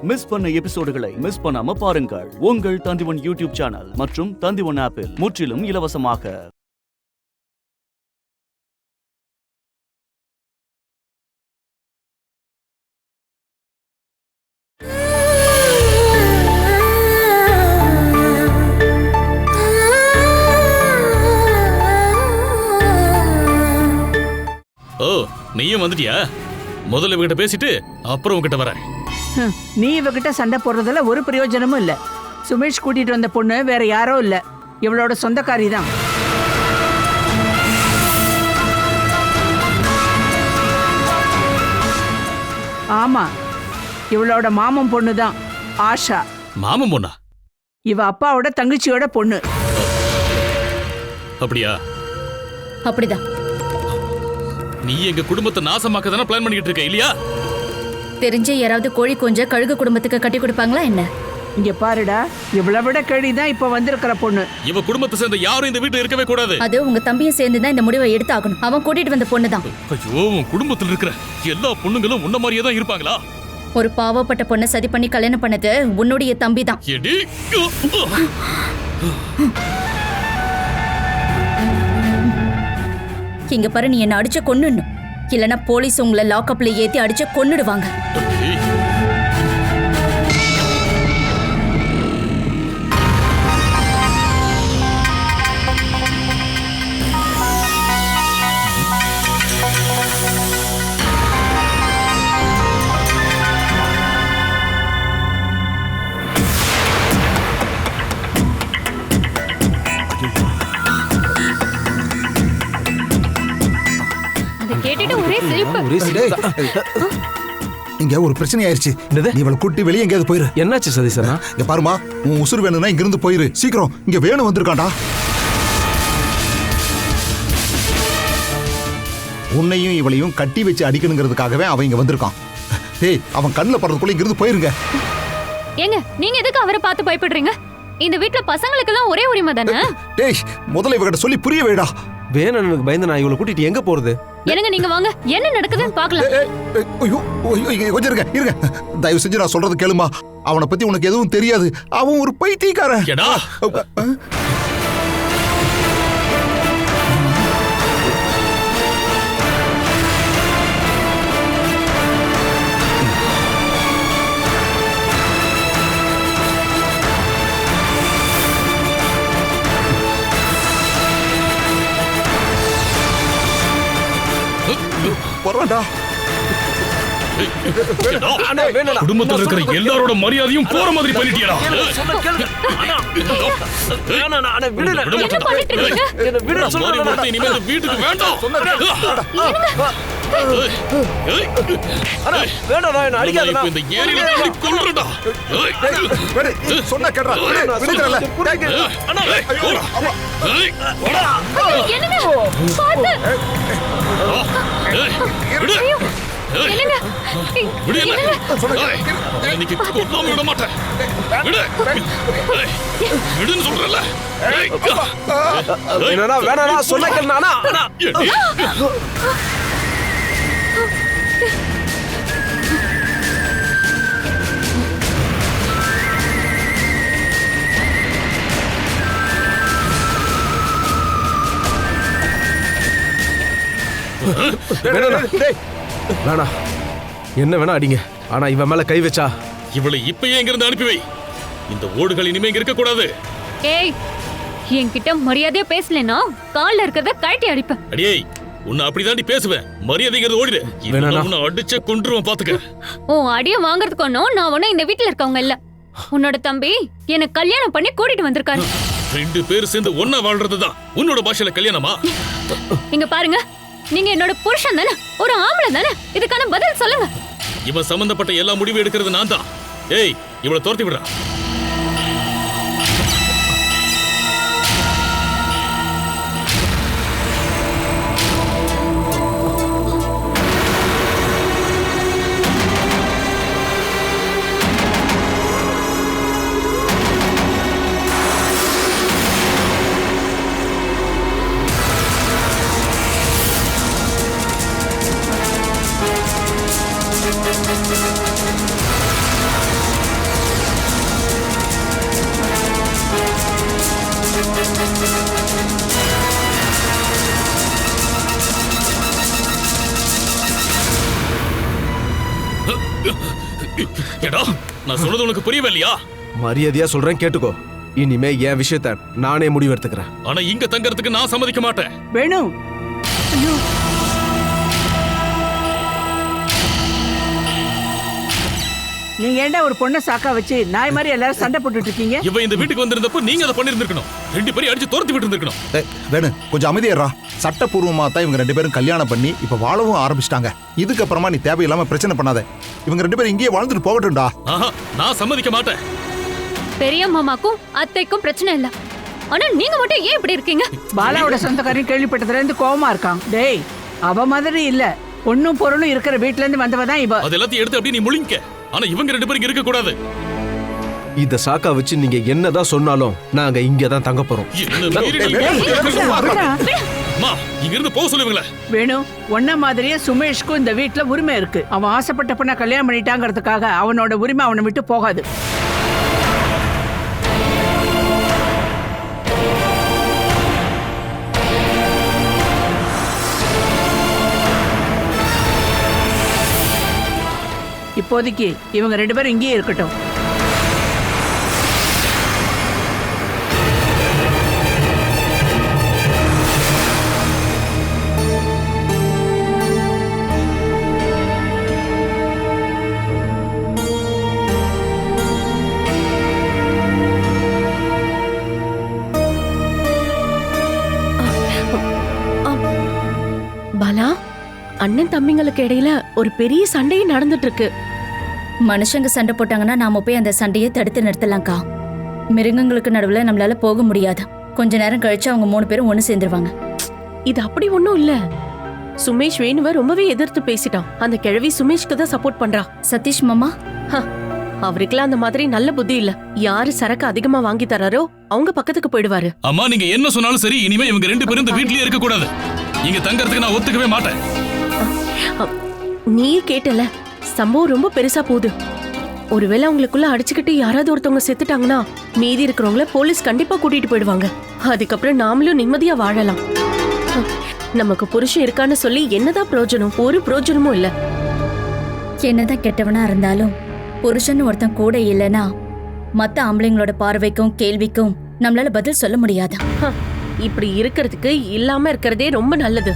Miss பண்ண எபிசோடுகளை miss பண்ணாம பாருங்கள் உங்கள் தந்திவன் யூடியூப் சேனல் மற்றும் தந்திவன் ஆப்பில் முற்றிலும் இலவசமாக. ஓ, நீயும் வந்துட்டியா? முதல்ல இவகிட்ட பேசிட்டு அப்புறம் உங்ககிட்ட வரேன். நீ இவகிட்ட சண்டை போடுறதுல ஒரு பிரயோஜனமும் இல்ல. சுமேஷ் கூட்டிட்டு வந்த பொண்ணு வேற யாரோ இல்ல, இவளோட சொந்தக்காரி தான். ஆமா, இவளோட மாமன் பொண்ணு தான் ஆஷா. மாமன் பொண்ணா? இவ அப்பாவோட தங்கச்சியோட பொண்ணு. அப்படியா? அப்படிதான். நீ எங்க குடும்பத்தை நாசமாக்க தானே பிளான் பண்ணிட்டு இருக்க இல்லையா? தெரிஞ்ச யாராவது கோழி கொஞ்ச கழுகு குடும்பத்துக்கு கட்டி கொடுப்பாங்களா என்ன? இங்க பாருடா, இவ்வளவு விட கேடிதான் இப்ப வந்திருக்கிற பொண்ணு. இவ குடும்பத்தை சேர்ந்த யாரும் இந்த வீட்டுல இருக்கவே கூடாது. அது உங்க தம்பியும் சேர்ந்து தான் இந்த முடிவை எடுத்தாகணும். அவன் கூட்டிட்டு வந்த பொண்ணு தான். ஐயோ, உன் குடும்பத்துல இருக்கிற எல்லா பொண்ணுங்களும் உன்ன மாதிரியே தான் இருப்பாங்களா? ஒரு பாவப்பட்ட பொண்ணை சதி பண்ணி கல்யாணம் பண்ணது உன்னுடைய தம்பி தான். இங்க பாரு, நீ என்ன அடிச்ச கொன்னுன்னு, இல்லனா போலீஸ் உங்களை லாக்அப்ல ஏத்தி அடிச்ச கொன்னுடுவாங்க. இங்க ஒரு பிரச்சனை ஆயிருச்சு. நீ இவளை கூட்டி வெளியே எங்கேயாவது போயிரு. என்னாச்சு சதீசனா? இங்க பாருமா, உன் உசுறு வேணும்னா இங்க இருந்து போயிரு. சீக்கிரம், இங்க வேணும் வந்திருக்காண்டா. உன்னையும் இவளையும் கட்டி வச்சு அடிக்கணுங்கிறதுக்காகவே அவன் இங்க வந்திருக்கான். டேய், அவன் கண்ணில் படுறதுக்குள்ள இங்க இருந்து போயிருங்க. ஏங்க, நீங்க எதுக்கு அவரை பார்த்து பயப்படுறீங்க? இந்த வீட்ல பசங்களுக்கு எல்லாம் ஒரே உரிமை தானே? டேய், முதல்ல இவகிட்ட சொல்லி புரிய வைடா. வேணும், எனக்கு பயந்து நான் இவளை கூட்டிட்டு எங்க போறது? என்னங்க, நீங்க வாங்க, என்ன நடக்குதுன்னு பார்க்கலாம். ஐயோ, கொஞ்சம் இருங்க. தயவு செஞ்சு நான் சொல்றது கேளுமா. அவனை பத்தி உனக்கு எதுவும் தெரியாது. அவன் ஒரு பைத்தியக்காரன். குடும்பத்தில் இருக்கிற எல்லாரோட மரியாதையும் போற மாதிரி பண்ணிட்டியடா. வீட்டுக்கு வேண்டாம். இந்த ஏரியில கொல்றடா. சொன்ன கேட்றா. விட மாட்டேன். சொல்றல வேணா சொன்ன கேள்னா. வேணா, என்ன வேணா அடிங்க, ஆனா இவன் மேல கை வச்சா இவளை இப்பயே எங்க இருந்து அனுப்பி வை. இந்த ஓடுகள் இனிமே இங்க இருக்க கூடாது. ஏய், என்கிட்ட மரியாதையா பேசலனா கால்ல இருக்கறத கழட்டி அடிப்பேன். அடியே, உன்னை அப்படிதாண்டி பேசுவேன். மரியாதைங்கிறது ஓடிடு. உன்னை அடிச்ச கொன்றுவேன் பாத்துக்க. உன் அடிய வாங்குறதுக்கு ஒன்னும் நான் ஒன்னும் இந்த வீட்டுல இருக்கவங்க இல்ல. உன்னோட தம்பி என்ன கல்யாணம் பண்ணி கூட்டிட்டு வந்திருக்காரு. 2 பேர் சேர்ந்து ஒன்னா வாழ்றதுதான் உன்னோட பாஷையில கல்யாணமா? இங்க பாருங்க, நீங்க என்னோட புருஷன் தானே, ஒரு ஆம்பளை தானே, இதுக்கான பதில் சொல்லுங்க. இவன் சம்பந்தப்பட்ட எல்லா முடிவு எடுக்கிறது நான் தான். ஏய், இவளை துரத்தி விடுறா. ஏடா நான் சொல்றது உனக்கு புரியவே இல்லையா? மரியாதையா சொல்றேன் கேட்டுக்கோ. இனிமே என் விஷயத்த நானே முடிவு எடுத்துக்கிறேன். ஆனா இங்க தங்கறதுக்கு நான் சம்மதிக்க மாட்டேன். வேணு, ஐயோ, நீங்க ஏன்டா ஒரு பொண்ணை சாக்கா வச்சு நாய் மாதிரி எல்லாரும் சண்டை போட்டுட்டு இருக்கீங்க? இவ இந்த வீட்டுக்கு வந்திருந்தப்போ நீங்க அதை பண்ணிருந்திருக்கணும். 2 பேரும் அடிச்சு துரத்தி விட்டு இருந்திருக்கணும். வேணு கொஞ்சம் அமைதியேறா. சட்டப்பூர்வமா தான் இவங்க 2 பேரும் கல்யாணம் பண்ணி இப்ப வாழவும் ஆரம்பிச்சிட்டாங்க. இதுக்கப்புறமா நீ தேவையில்லாம பிரச்சனை பண்ணாத. இவங்க 2 பேரும் இங்கேயே வாழ்ந்துட்டு போகட்டும்டா. ஆஹா, நான் சம்மதிக்க மாட்டேன். பெரிய மாமாக்கும் அத்தைக்கும் பிரச்சனை இல்ல, ஆனா நீங்க மட்டும் ஏன் இப்படி இருக்கீங்க? பாலாவோட சொந்தக்காரையும் கேள்விப்பட்டதுல இருந்து கோவமா இருக்கான். டேய், அவ மாதிரி இல்ல, பொண்ணும் பொருளும் இருக்கிற வீட்ல இருந்து வந்தவ தான் இவ. அது எல்லாத்தையும் எடுத்து அப்படியே நீ முழிங்க. ஆனா இவங்க 2 பேரும் இருக்க கூடாது. இத சாக்கா வச்சு நீங்க என்னதான் சொன்னாலும் நாங்க இங்க தான் தங்க போறோம். என்ன மீறி நீங்க- அம்மா, இங்க இருந்து போக சொல்லுவீங்களே. வேணு, ஒன்ன மாதிரியே சுமேஷ்க்கும் இந்த வீட்ல உரிமை இருக்கு. அவன் ஆசைப்பட்ட பொண்ணை கல்யாணம் பண்ணிட்டாங்கிறதுக்காக அவனோட உரிமை அவனை விட்டு போகாது. இப்போதைக்கு இவங்க 2 பேரும் இங்கேயே இருக்கட்டும். பாலா, அண்ணன் தம்பிங்களுக்கு இடையில ஒரு பெரிய சண்டையே நடந்துட்டு இருக்கு. மனுஷங்க சண்டை போட்டாங்கன்னா நாம போய் அந்த சண்டையை தடுத்து நிறுத்தலாம்க்கா. மிருகங்களுக்கு நடுவுல நம்மளால போக முடியாது. கொஞ்ச நேரம் கழிச்சு அவங்க 3 பேரும் ஒண்ணு சேர்ந்துருவாங்க. இது அப்படி ஒண்ணும் இல்ல. சுமேஷ் வேணுவ ரொம்பவே எதிர்த்து பேசிட்டான். அந்த கிழவி சுமேஷ்க்கு தான் சப்போர்ட் பண்றா. சதீஷ் மாமா, அவருக்குலாம் அந்த மாதிரி நல்ல புத்தி இல்ல. யாரு சரக்கு அதிகமா வாங்கி தராரோ அவங்க பக்கத்துக்கு போயிடுவாரு. அம்மா, நீங்க என்ன சொன்னாலும் சரி, இனிமே இவங்க 2 பேரும் இந்த வீட்லயே இருக்க கூடாது. இங்க தங்கறதுக்கு நான் ஒத்துக்கவே மாட்டேன். நீயே கேட்டல, சம்பவம் ரொம்ப பெருசா போகுது. ஒருவேளை அவங்களுக்குள்ள அடிச்சுக்கிட்டு யாராவது ஒருத்தவங்க செத்துட்டாங்கன்னா மீதி இருக்கிறவங்கள போலீஸ் கண்டிப்பா கூட்டிட்டு போயிடுவாங்க. அதுக்கப்புறம் நாமளும் நிம்மதியா வாழலாம். நமக்கு புருஷன் இருக்கான்னு சொல்லி என்னதான் பிரயோஜனம்? ஒரு பிரயோஜனமும் இல்ல. என்னதான் கெட்டவனா இருந்தாலும் புருஷன் ஒருத்தன் கூட இல்லைன்னா மத்த ஆம்பளைங்களோட பார்வைக்கும் கேள்விக்கும் நம்மளால பதில் சொல்ல முடியாது. இப்படி இருக்கிறதுக்கு இல்லாம இருக்கிறதே ரொம்ப நல்லது.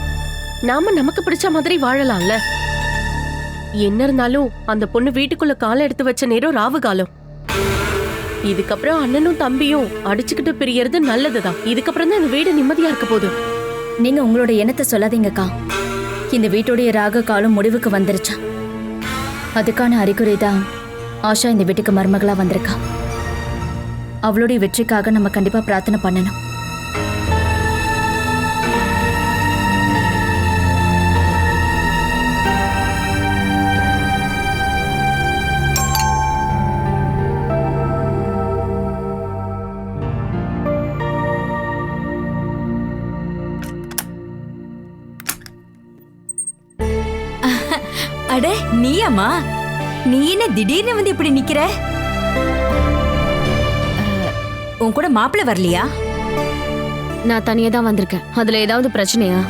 நாம நமக்கு பிடிச்ச மாதிரி வாழலாம்ல. என்ன இருந்தாலும் அந்த பொண்ணு வீட்டுக்குள்ள காலை எடுத்து வச்ச நேரம் ராவு காலம். இதுக்கப்புறம் அண்ணனும் தம்பியும் அடிச்சுக்கிட்டு பிரியறது நல்லதுதான். இதுக்கப்புறம் தான் இந்த வீடு நிம்மதியா இருக்க போகுது. நீங்க உங்களோட எண்ணத்தை சொல்லாதீங்கக்கா. இந்த வீட்டுடைய ராக காலம் முடிவுக்கு வந்துருச்சா. அதுக்கான அறிகுறி தான் ஆஷா இந்த வீட்டுக்கு மருமகளா வந்திருக்கா. அவளுடைய வெற்றிக்காக நம்ம கண்டிப்பா பிரார்த்தனை பண்ணணும். அட, நீயாமா? நீ என்ன திடீர்னு வந்து இப்படி நிக்கிற? உன் கூட மாப்பிள்ளை வரலையா? நான் தனியா தான் வந்திருக்கேன். அதுல ஏதாவது பிரச்சனையா?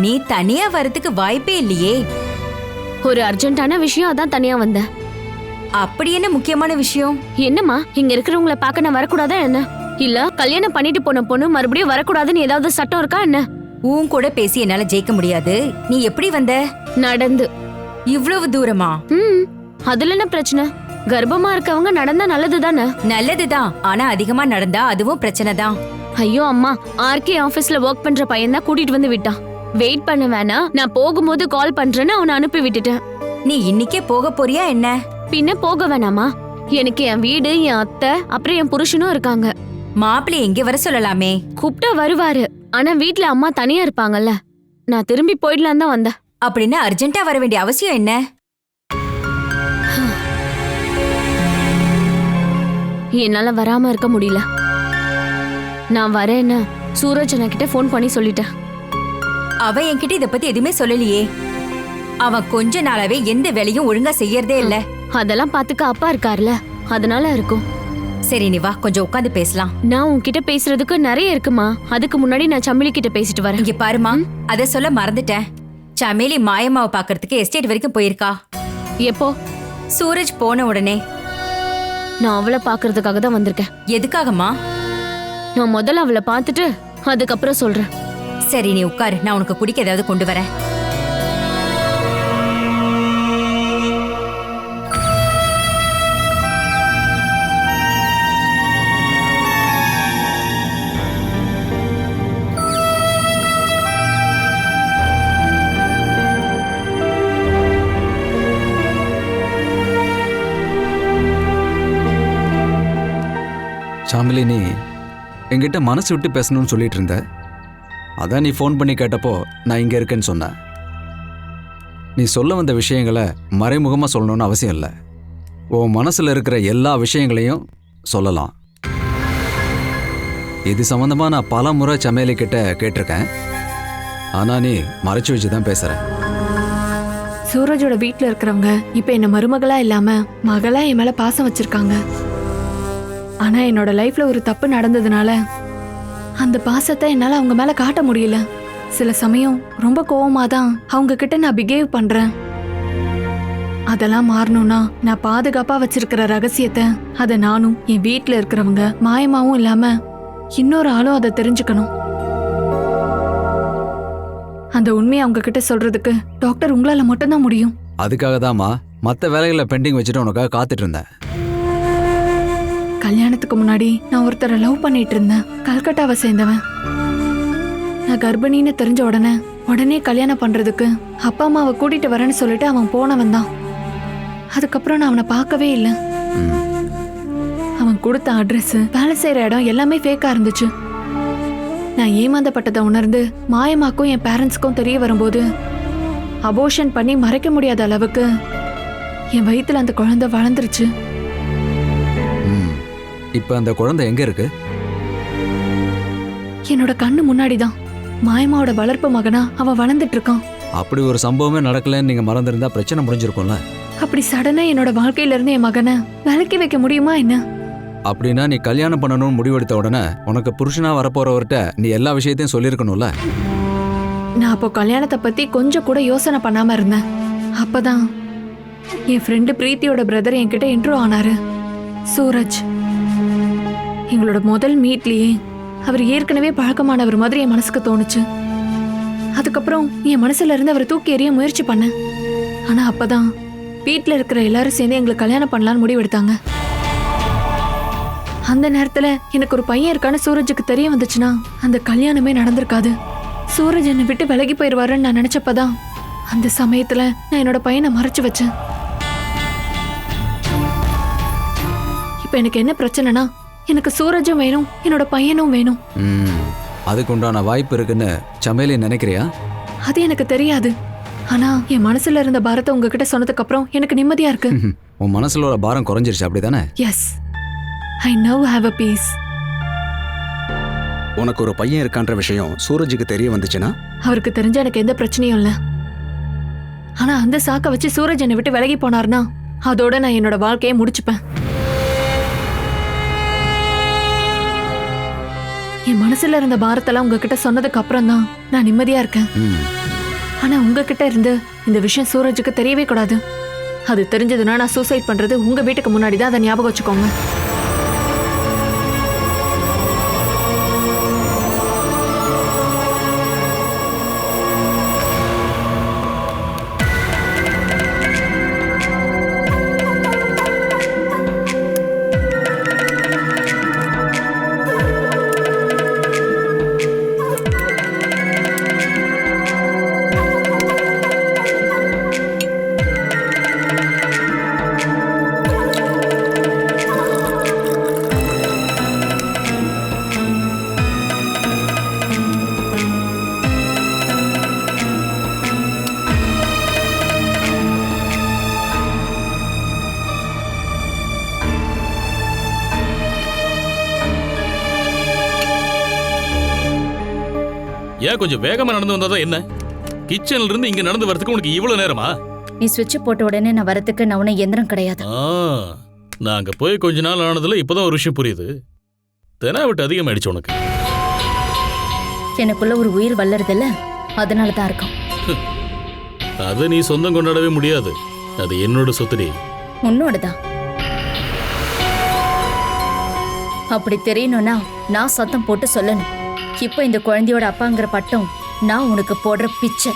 நீ தனியா வரதுக்கு வாய்ப்பே இல்லையே. ஒரு அர்ஜென்ட்டான விஷயம், அதான் தனியா வந்தேன். அப்படி என்ன முக்கியமான விஷயம்? என்னம்மா, இங்க இருக்கிறவங்கள பார்க்க நான் வரக்கூடாதா என்ன? இல்ல கல்யாணம் பண்ணிட்டு போன பொண்ணு மறுபடியும் வரக்கூடாதுன்னு ஏதாவது சட்டம் இருக்கா என்ன? உன் கூட பேசி என்னால ஜெயிக்க முடியாது. நீ எப்படி வந்த? நடந்து. இவ்வளவு தூரமா? அதுல என்ன பிரச்சனை? கர்ப்பமா இருக்கவங்க நடந்தா நல்லது தானே? நல்லதுதான், ஆனா அதிகமா நடந்தா அதுவும் பிரச்சனை தான். ஐயோ அம்மா, ஆர்கே ஆபீஸ்ல ஒர்க் பண்ற பையன் தான் கூட்டிட்டு வந்து விட்டான். வெயிட் பண்ண வேணா, நான் போகும்போது கால் பண்றேன்னு அவனை அனுப்பி விட்டுட்டேன். நீ இன்னைக்கே போக போறியா என்ன? பின்ன போக வேணாமா? எனக்கு என் வீடு, என் அத்தை, அப்புறம் என் புருஷனும் இருக்காங்க. மாப்பிள்ளை எங்க வர சொல்லலாமே? கூப்பிட்டா வருவாரு. ஆனா வீட்ல அம்மா தனியா இருப்பாங்கல்ல. நான் திரும்பி போயிடலாம் தான் வந்தேன். அப்படின்னு அர்ஜென்ட்டா வர வேண்டிய அவசியம் என்ன? என்னால வராம இருக்க முடியல. நான் வரேன்னு சூரஜ் கிட்ட போன் பண்ணி சொல்லிட்டேன். அவ என்கிட்ட இத பத்தி எதுவுமே சொல்லலையே. அவன் கொஞ்ச நாளாவே எந்த வேலையும் ஒழுங்கா செய்யறதே இல்ல. அதெல்லாம் பாத்துக்க அப்பா இருக்கார்ல, அதனால இருக்கும். சரி, நீ வா, கொஞ்சம் உட்காந்து பேசலாம். நான் உன்கிட்ட பேசுறதுக்கு நிறைய இருக்குமா. அதுக்கு முன்னாடி நான் சமிலி கிட்ட பேசிட்டு வரேன். இங்க பாருமா, அத சொல்ல மறந்துட்டேன். சமேலி மாயம்மாவை பாக்குறதுக்கு எஸ்டேட் வரைக்கும் போயிருக்கா. எப்போ? சூரஜ் போன உடனே. நான் அவளை பாக்குறதுக்காக தான் வந்திருக்கேன். எதுக்காகம்மா? நான் முதல்ல அவளை பார்த்துட்டு அதுக்கப்புறம் சொல்றேன். சரி, நீ உட்காரு, நான் உனக்கு குடிக்க ஏதாவது கொண்டு வரேன். சாமிலி, நீ என்கிட்ட மனசு விட்டு பேசணும்னு சொல்லிட்டு இருந்த. அதான் நீ ஃபோன் பண்ணி கேட்டப்போ நான் இங்கே இருக்கேன்னு சொன்னேன். நீ சொல்ல வந்த விஷயங்களை மறைமுகமாக சொல்லணும்னு அவசியம் இல்லை. உன் மனசில் இருக்கிற எல்லா விஷயங்களையும் சொல்லலாம். இது சம்மந்தமாக நான் பல முறை சமையலி கிட்ட கேட்டிருக்கேன். ஆனால் நீ மறைச்சு வச்சு தான் பேசுகிற. சூரஜோட வீட்டில் இருக்கிறவங்க இப்போ என்ன மருமகளா இல்லாம மகளா என் மேல பாசம் வச்சிருக்காங்க. ஆனா என்னோட லைஃப்ல ஒரு தப்பு நடந்ததுனால அந்த பாசத்தை என்னால அவங்க மேல காட்ட முடியல. சில சமயம் ரொம்ப கோவமா தான் அவங்க கிட்ட நான் பிஹேவ் பண்றேன். அதெல்லாம் மாறணும்னா நான் பாதுகாப்பா வச்சிருக்கிற ரகசியத்தை அதை நானும் என் வீட்டில் இருக்கிறவங்க மாயமாவும் இல்லாம இன்னொரு ஆளும் அதை தெரிஞ்சுக்கணும். அந்த உண்மையை அவங்க கிட்ட சொல்றதுக்கு டாக்டர் உங்களால மட்டும்தான் முடியும். அதுக்காக தாம்மா மற்ற வேலைகளை பெண்டிங் வச்சுட்டு உனக்காக காத்துட்டு இருந்தேன். கல்யாணத்துக்கு முன்னாடி நான் ஒருத்தரை லவ் பண்ணிட்டு இருந்தேன். கல்கட்டாவை சேர்ந்தவன். நான் கர்ப்பிணின்னு தெரிஞ்ச உடனே கல்யாணம் பண்றதுக்கு அப்பா அம்மாவை கூட்டிட்டு வரேன்னு சொல்லிட்டு அவன் போனவன் தான். அதுக்கப்புறம் நான் அவனை பார்க்கவே இல்லை. அவன் கொடுத்த அட்ரஸ், வேலை செய்யற இடம் எல்லாமே ஃபேக்கா இருந்துச்சு. நான் ஏமாந்தப்பட்டதை உணர்ந்து மாயமாக்கும் என் பேரண்ட்ஸ்க்கும் தெரிய வரும்போது அபோர்ஷன் பண்ணி மறைக்க முடியாத அளவுக்கு என் வயித்துல அந்த குழந்தை வளர்ந்துருச்சு. இப்போ அந்த குழந்தை எங்க இருக்கு? என்னோட கண்ணு முன்னாடிதான் மாயமாவோட வளர்ப்பு மகனா அவன் வளர்ந்துட்டு இருக்கான். அப்படி ஒரு சம்பவமே நடக்கலன்னு நீங்க மறந்துருந்தா பிரச்சனை முடிஞ்சிருக்கும்ல. அப்படி சடனா என்னோட வாழ்க்கையில இருந்து என் மகனை விலக்கி வைக்க முடியுமா என்ன? அப்படின்னா நீ கல்யாணம் பண்ணணும்னு முடிவெடுத்த உடனே உனக்கு புருஷனா வரப்போறவர்கிட்ட நீ எல்லா விஷயத்தையும் சொல்லியிருக்கணும்ல. நான் அப்போ கல்யாணத்தை பத்தி கொஞ்சம் கூட யோசனை பண்ணாம இருந்தேன். அப்பதான் என் ஃப்ரெண்டு பிரீத்தியோட பிரதர் என்கிட்ட இன்ட்ரோ ஆனாரு, சூரஜ். எங்களோட முதல் மீட்லயே அவர் ஏற்கனவே பழக்கமானவர் மாதிரி என் மனசுக்கு தோணுச்சு. அதுக்கப்புறம் என் மனசுல இருந்து அவரை தூக்கி எறிய முயற்சி பண்ணேன். ஆனா அப்பதான் வீட்டுல இருக்கிற எல்லாரும் சேர்ந்து எங்களுக்கு கல்யாணம் பண்ணலான்னு முடிவெடுத்தாங்க. அந்த நேரத்துல எனக்கு ஒரு பையன் இருக்கான்னு சூரஜுக்கு தெரிய வந்துச்சுன்னா அந்த கல்யாணமே நடந்திருக்காது. சூரஜ் என்னை விட்டு விலகி போயிடுவாருன்னு நான் நினைச்சப்பதான் அந்த சமயத்துல நான் என்னோட பையனை மறைச்சு வச்சேன். இப்ப எனக்கு என்ன பிரச்சனைனா, எனக்கு சூரஜும் வேணும், என்னோட பையனும் வேணும். அதுக்கு உண்டான வாய்ப்பு இருக்குன்னு சமையலி நினைக்கிறியா? அது எனக்கு தெரியாது. ஆனா என் மனசுல இருந்த பாரத்தை உங்ககிட்ட சொன்னதுக்கு அப்புறம் எனக்கு நிம்மதியா இருக்கு. உன் மனசுல ஒரு பாரம் குறைஞ்சிருச்சு, அப்படிதானே? Yes, I now have a peace. உனக்கு ஒரு பையன் இருக்கான்ற விஷயம் சூரஜுக்கு தெரிய வந்துச்சுன்னா? அவருக்கு தெரிஞ்ச எனக்கு எந்த பிரச்சனையும் இல்ல. ஆனா அந்த சாக்க வச்சு சூரஜ் என்னை விட்டு விலகி போனார்னா அதோட நான் என்னோட வாழ்க்கையை முடிச்சுப்பேன். என் மனசுல இருந்த பாரத்தெல்லாம் உங்ககிட்ட சொன்னதுக்கு அப்புறம் தான் நான் நிம்மதியா இருக்கேன். ஆனா உங்ககிட்ட இருந்து இந்த விஷயம் சூரஜுக்கு தெரியவே கூடாது. அது தெரிஞ்சதுன்னா நான் சூசைட் பண்றது உங்க வீட்டுக்கு முன்னாடி தான், அதை ஞாபகம் வச்சுக்கோங்க. ஏன் கொஞ்சம் வேகமா நடந்து வந்தாதான் என்ன? கிச்சன்ல இருந்து இங்க நடந்து வரதுக்கு உனக்கு இவ்வளவு நேரமா? நீ ஸ்விட்ச் போட்ட உடனே நான் வரதுக்கு நான் உன்னை எந்திரம் கிடையாது. நான் அங்க போய் கொஞ்ச நாள் ஆனதுல இப்பதான் ஒரு விஷயம் புரியுது. தெனாவட்டு அதிகமாயிடுச்சு உனக்கு. எனக்குள்ள ஒரு உயிர் வளருதில்ல, அதனால தான் இருக்கும். அதை நீ சொந்தம் கொண்டாடவே முடியாது. அது என்னோட சொத்துடி. உன்னோடதான். அப்படி தெரியணும்னா நான் சத்தம் போட்டு சொல்லணும். இப்போ இந்த குழந்தையோட அப்பாங்கிற பட்டம் நான் உனக்கு போடுற பிச்சை.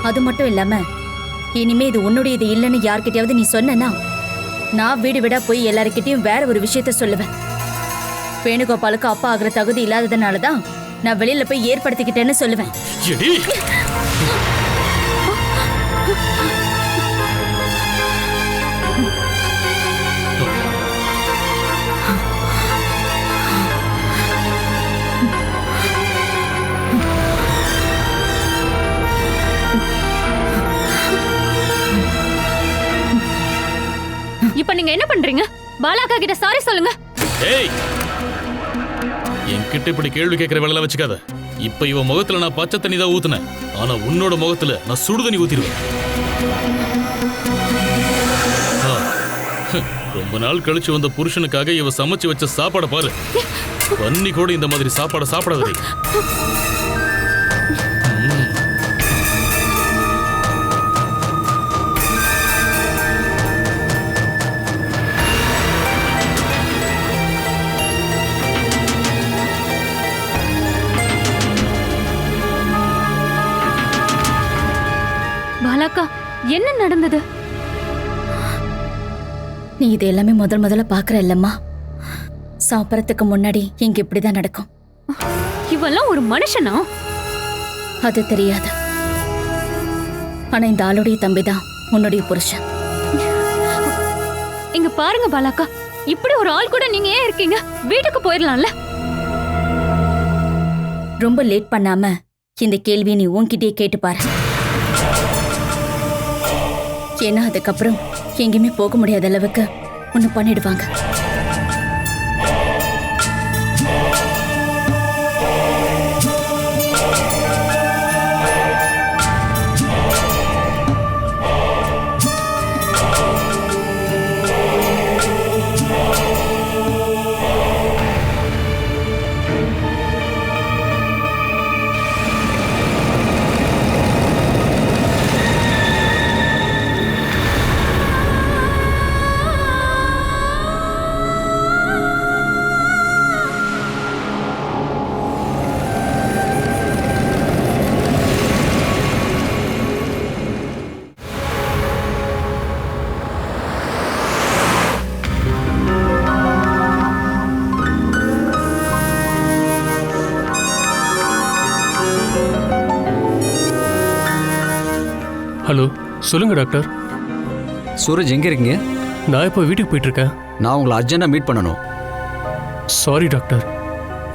அது மட்டும் இல்லாம இனிமே இது உன்னுடையது இல்லைன்னு யார்கிட்டயாவது நீ சொன்னா நான் வீடு விடா போய் எல்லாருக்கிட்டையும் வேற ஒரு விஷயத்த சொல்லுவேன். வேணுகோபாலுக்கு அப்பா ஆகிற தகுதி இல்லாததுனாலதான் நான் வெளியில போய் ஏற்படுத்திக்கிட்டேன்னு சொல்லுவேன். இப்ப நீங்க என்ன பண்றீங்க? பாலாக்கா கிட்ட சாரி சொல்லுங்க. ஏய், என்கிட்ட இப்படி கேள்வி கேட்கிற வேலை வச்சுக்காத. இப்ப இவ முகத்துல நான் பச்சை தண்ணி தான் ஊத்துனேன். ஆனா உன்னோட முகத்துல நான் சுடு தண்ணி ஊத்திடுவேன். ரொம்ப நாள் கழிச்சு வந்த புருஷனுக்காக இவ சமைச்சு வச்ச சாப்பாடை பாரு. பன்னி கூட இந்த மாதிரி சாப்பாடை சாப்பிடாதே. பாலாக்கா, என்ன நடந்தது? நீ இது எல்லாமே முதல்ல பாக்குற இல்லம்மா. சாப்பிடறதுக்கு முன்னாடி இங்க இப்படிதான் நடக்கும். இவெல்லாம் ஒரு மனுஷனா? அது தெரியாது. ஆனா இந்த ஆளுடைய தம்பிதான் உன்னுடைய புருஷன். இங்க பாருங்க பாலாக்கா, இப்படி ஒரு ஆள் கூட நீங்க ஏன் இருக்கீங்க? வீட்டுக்கு போயிடலாம்ல. ரொம்ப லேட் பண்ணாம இந்த கேள்வியை நீ உன்கிட்டயே கேட்டு பாரு. ஏன்னா அதுக்கப்புறம் எங்கேயுமே போக முடியாத அளவுக்கு ஒண்ணு பண்ணிடுவாங்க. ஹலோ, சொல்லுங்க டாக்டர். சூரஜ் எங்கே இருக்கீங்க? நான் இப்போ வீட்டுக்கு போயிட்டுருக்கேன். நான் உங்களை அர்ஜென்ட்டாக மீட் பண்ணணும். சாரி டாக்டர்,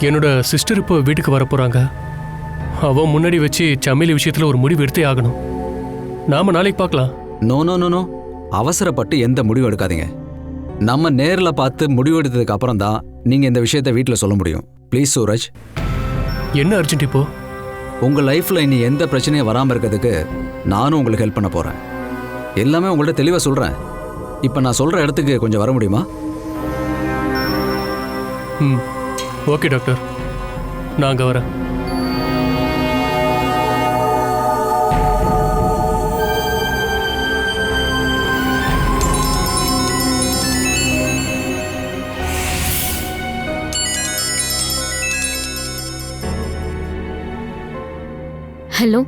என்னோட சிஸ்டர் இப்போ வீட்டுக்கு வர போகிறாங்க. அவன் முன்னாடி வச்சு சமையல் விஷயத்தில் ஒரு முடிவு எடுத்தே ஆகணும். நாம் நாளைக்கு பார்க்கலாம். நோ நோ நோ நோ, அவசரப்பட்டு எந்த முடிவும் எடுக்காதீங்க. நம்ம நேரில் பார்த்து முடிவு எடுத்ததுக்கு அப்புறம் தான் நீங்கள் இந்த விஷயத்தை வீட்டில் சொல்ல முடியும். ப்ளீஸ் சூரஜ். என்ன அர்ஜென்ட் இப்போ? உங்கள் லைஃப்பில் இனி எந்த பிரச்சனையும் வராமல் இருக்கிறதுக்கு நானும் உங்களுக்கு ஹெல்ப் பண்ண போகிறேன். எல்லாமே உங்கள்கிட்ட தெளிவாக சொல்கிறேன். இப்போ நான் சொல்கிற இடத்துக்கு கொஞ்சம் வர முடியுமா? ஓகே டாக்டர், நான் அங்கே வரேன். ஹலோ,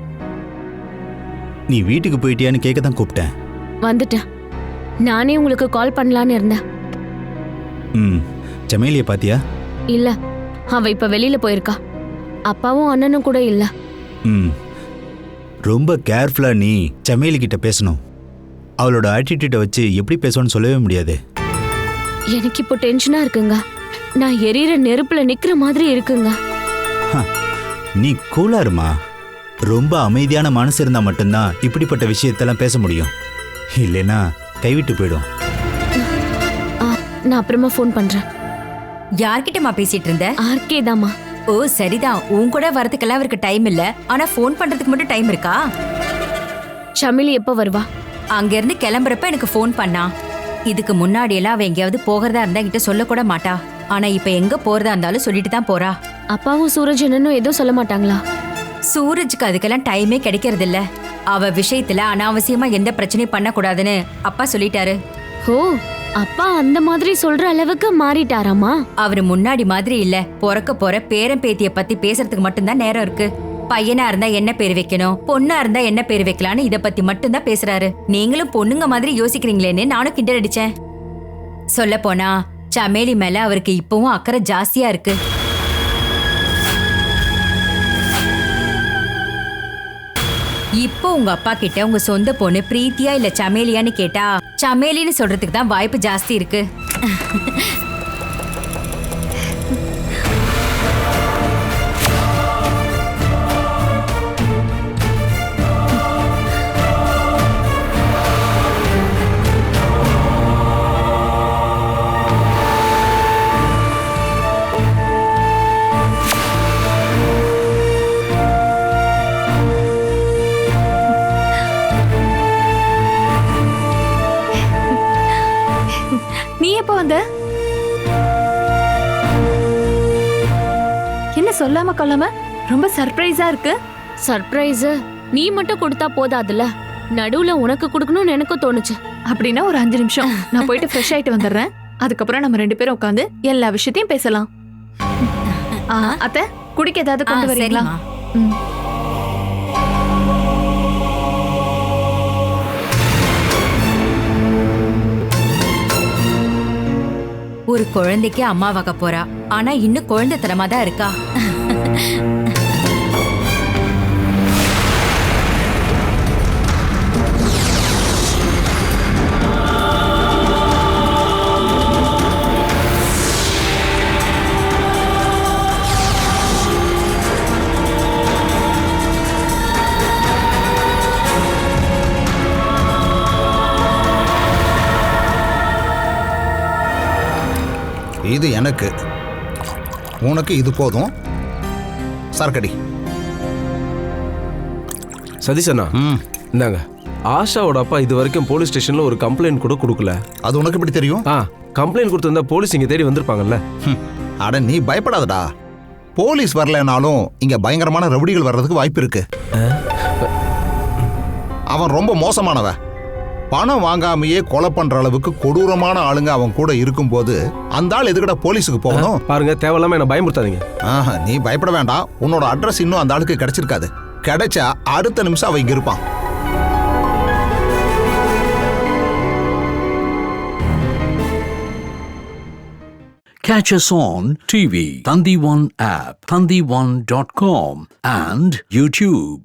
நீ வீட்டுக்கு போயிட்டியான்னு கேட்க தான் கூப்பிட்டேன். வந்துட்டேன். நானே உங்களுக்கு கால் பண்ணலான்னு இருந்தேன். சமையலியை பாத்தியா? இல்ல, அவ இப்ப வெளியில போயிருக்கா. அப்பாவும் அண்ணனும் கூட இல்ல. ரொம்ப கேர்ஃபுல்லா நீ சமையலி கிட்ட பேசணும். அவளோட ஆட்டிடியூட்டை வச்சு எப்படி பேசணும்னு சொல்லவே முடியாது. எனக்கு இப்போ டென்ஷனா இருக்குங்க. நான் எரியிற நெருப்புல நிக்கிற மாதிரி இருக்குங்க. நீ கூலா இருமா. ரொம்ப அமைதியான மனசு இருந்தா மட்டும்தான் இப்படிப்பட்ட விஷயத்தெல்லாம் பேச முடியும். இல்லைன்னா கைவிட்டு போயிடும். நான் அப்புறமா ஃபோன் பண்றேன். யார்கிட்டமா பேசிட்டு இருந்த? ஆர்கே தாமா. ஓ சரிதான், உன் கூட வரதுக்கெல்லாம் அவருக்கு டைம் இல்ல. ஆனா ஃபோன் பண்றதுக்கு மட்டும் டைம் இருக்கா? ஷமிலி எப்போ வருவா? அங்க இருந்து கிளம்புறப்ப எனக்கு ஃபோன் பண்ணா. இதுக்கு முன்னாடி எல்லாம் அவ எங்கேயாவது போகிறதா இருந்தா என்கிட்ட சொல்ல கூட மாட்டா. ஆனா இப்ப எங்க போறதா இருந்தாலும் சொல்லிட்டு தான் போறா. அப்பாவும் சூரஜ் என்னன்னு எதுவும் சொல்ல மாட்டாங்களா? சூரஜுக்கு அதுக்கெல்லாம் டைமே கிடைக்கிறது இல்ல. அவ விஷயத்துல அனாவசியமா எந்த பிரச்சனையும் பண்ணக்கூடாதுன்னு அப்பா சொல்லிட்டாரு. ஓ, அப்பா அந்த மாதிரி சொல்ற அளவுக்கு மாறிட்டாராமா? அவரு முன்னாடி மாதிரி இல்ல. பிறக்க போற பேரன் பேத்திய பத்தி பேசுறதுக்கு மட்டும்தான் நேரம் இருக்கு. பையனா இருந்தா என்ன பேர் வைக்கணும், பொண்ணா இருந்தா என்ன பேர் வைக்கலான்னு இத பத்தி மட்டும்தான் பேசுறாரு. நீங்களும் பொண்ணுங்க மாதிரி யோசிக்கிறீங்களேன்னு நானும் கிண்டல் அடிச்சேன். சொல்ல போனா சமேலி மேல அவருக்கு இப்பவும் அக்கறை ஜாஸ்தியா இருக்கு. இப்போ உங்க அப்பா கிட்ட உங்க சொந்த பொண்ணு பிரீத்தியா இல்ல சமேலியான்னு கேட்டா சமேலின்னு சொல்றதுக்கு தான் வாய்ப்பு ஜாஸ்தி இருக்கு. நீ எப்போ வந்த? என்ன சொல்லாம கொள்ளாம ரொம்ப சர்ப்ரைஸா இருக்கு. சர்ப்ரைஸ் நீ மட்டும் கொடுத்தா போதாதுல, நடுவுல உனக்கு கொடுக்கணும்னு எனக்கும் தோணுச்சு. அப்படின்னா ஒரு 5 நிமிஷம் நான் போயிட்டு ஃப்ரெஷ் ஆயிட்டு வந்துடுறேன். அதுக்கப்புறம் நம்ம 2 பேரும் உட்காந்து எல்லா விஷயத்தையும் பேசலாம். அத்தை, குடிக்க ஏதாவது கொண்டு வரீங்களா? ஒரு குழந்தைக்கு அம்மாவாக போறா, ஆனா இன்னும் குழந்தைத்தனமா தான் இருக்கா. இது எனக்கு, உனக்கு இது போதும். சரக்கடி. சதீஷண்ணா, இந்தாங்க. ஆஷாவோட அப்பா இது வரைக்கும் போலீஸ் ஸ்டேஷன்ல ஒரு கம்ப்ளைண்ட் கூட கொடுக்கல. அது உனக்கு எப்படி தெரியும்? கம்ப்ளைண்ட் கொடுத்திருந்தா போலீஸ் இங்க தேடி வந்திருப்பாங்கல்ல. அட நீ பயப்படாதடா. போலீஸ் வரலனாலும் இங்க பயங்கரமான ரவுடிகள் வர்றதுக்கு வாய்ப்பு இருக்கு. அவன் ரொம்ப மோசமானவன். பணம் வாங்காமையே கொலை பண்ற அளவுக்கு கொடூரமான ஆளுங்க அவன் கூட இருக்கும்போது அந்த ஆள் எதுக்கடா போலீஸுக்கு போகணும்? பாருங்க, தேவையில்லாம என்ன பயமுறுத்தாதீங்க. நீ பயப்பட வேண்டாம். உன்னோட அட்ரஸ் இன்னும் அந்த ஆளுக்கு கிடைச்சிருக்காது. கிடைச்சா அடுத்த நிமிஷம் அவன் இங்க இருப்பான். Catch us on TV, Thandivan app, thandivan.com and YouTube.